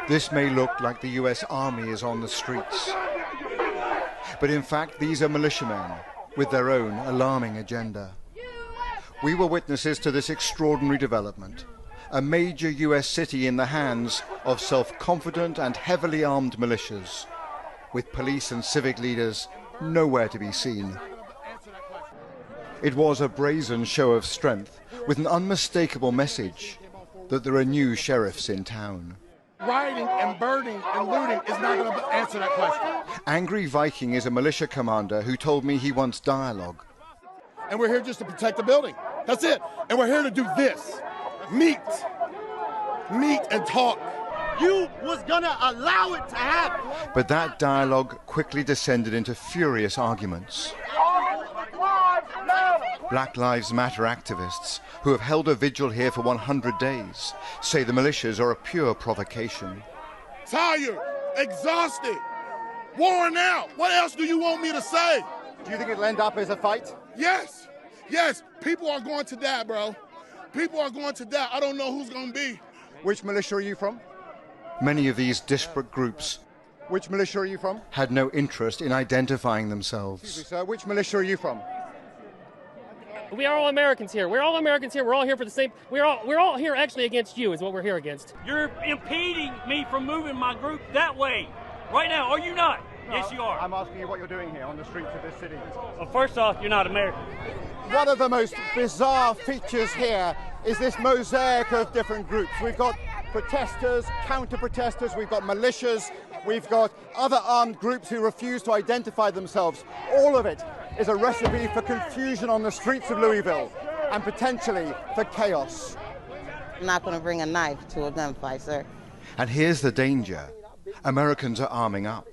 This may look like the US Army is on the streets, but in fact these are militiamen with their own alarming agenda. We were witnesses to this extraordinary development, a major US city in the hands of self-confident and heavily armed militias, with police and civic leaders nowhere to be seen. It was a brazen show of strength with an unmistakable message that there are new sheriffs in town. Rioting and burning and looting is not going to answer that question. Angry Viking is a militia commander who told me he wants dialogue. And we're here just to protect the building. That's it. And we're here to do this. Meet and talk. You was gonna allow it to happen. But that dialogue quickly descended into furious arguments. Black Lives Matter activists, who have held a vigil here for 100 days, say the militias are a pure provocation. Tired, exhausted, worn out. What else do you want me to say? Do you think it'll end up as a fight? Yes. People are going to die, bro. People are going to die. I don't know who's going to be. Which militia are you from? Many of these disparate groups Which militia are you from? had no interest in identifying Excuse me, themselves. sir. Which militia are you from? We are all Americans here. We're all Americans here. We're all here for the same. We're all here actually against you is what we're here against. You're impeding me from moving my group that way right now, are you not? No, Yes, you are. I'm asking you what you're doing here on the streets of this city. Well, first off, you're not American. One of the most bizarre features here is this mosaic of different groups. We've got protesters, counter-protesters, we've got militias, we've got other armed groups who refuse to identify themselves. All of it is a recipe for confusion on the streets of Louisville and potentially for chaos. I'm not going to bring a knife to a gunfight, sir. And here's the danger. Americans are arming up.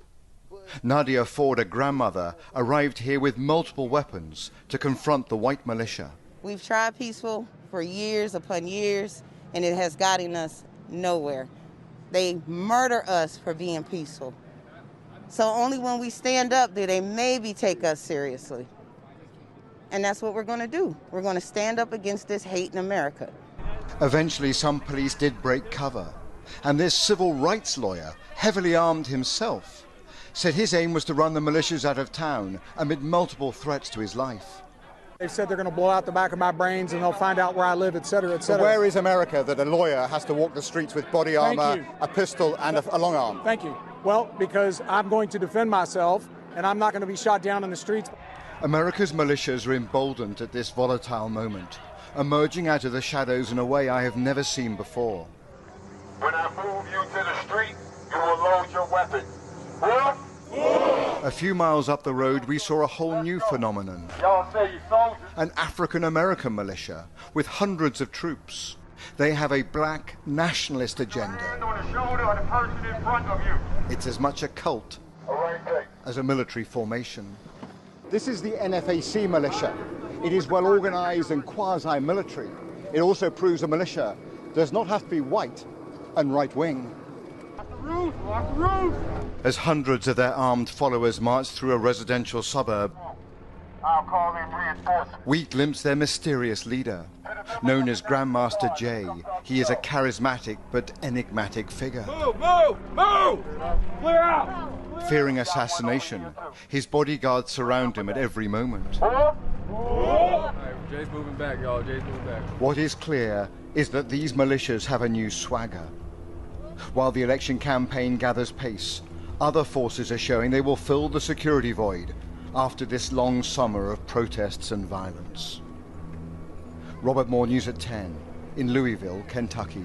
Nadia Ford, a grandmother, arrived here with multiple weapons to confront the white militia. We've tried peaceful for years upon years, and it has gotten us nowhere. They murder us for being peaceful. So only when we stand up do they maybe take us seriously. And that's what we're going to do. We're going to stand up against this hate in America. Eventually, some police did break cover, and this civil rights lawyer, heavily armed himself, said his aim was to run the militias out of town amid multiple threats to his life. They've said they're going to blow out the back of my brains and they'll find out where I live, etc., So etc. where is America that a lawyer has to walk the streets with body armor, a pistol and a long arm? Thank you. Well, because I'm going to defend myself and I'm not going to be shot down in the streets. America's militias are emboldened at this volatile moment, emerging out of the shadows in a way I have never seen before. When I move you to the street, you will load your weapon. What? A few miles up the road, we saw a whole new phenomenon. Y'all say you soldiers? An African-American militia with hundreds of troops. They have a black nationalist agenda. Hand on the shoulder of the person in front of you. It's as much a cult All right, take. as a military formation. This is the NFAC militia. It is well organized and quasi-military. It also proves a militia does not have to be white and right-wing. Lock the roof! As hundreds of their armed followers marched through a residential suburb, I'll call in reinforcements. we glimpsed their mysterious leader. Known as Grandmaster Jay, he is a charismatic but enigmatic figure. Move! Clear out! Fearing assassination, his bodyguards surround him at every moment. Jay's moving back, y'all. Jay's moving back. What is clear is that these militias have a new swagger. While the election campaign gathers pace, other forces are showing they will fill the security void after this long summer of protests and violence. Robert Moore, News at 10, in Louisville, Kentucky.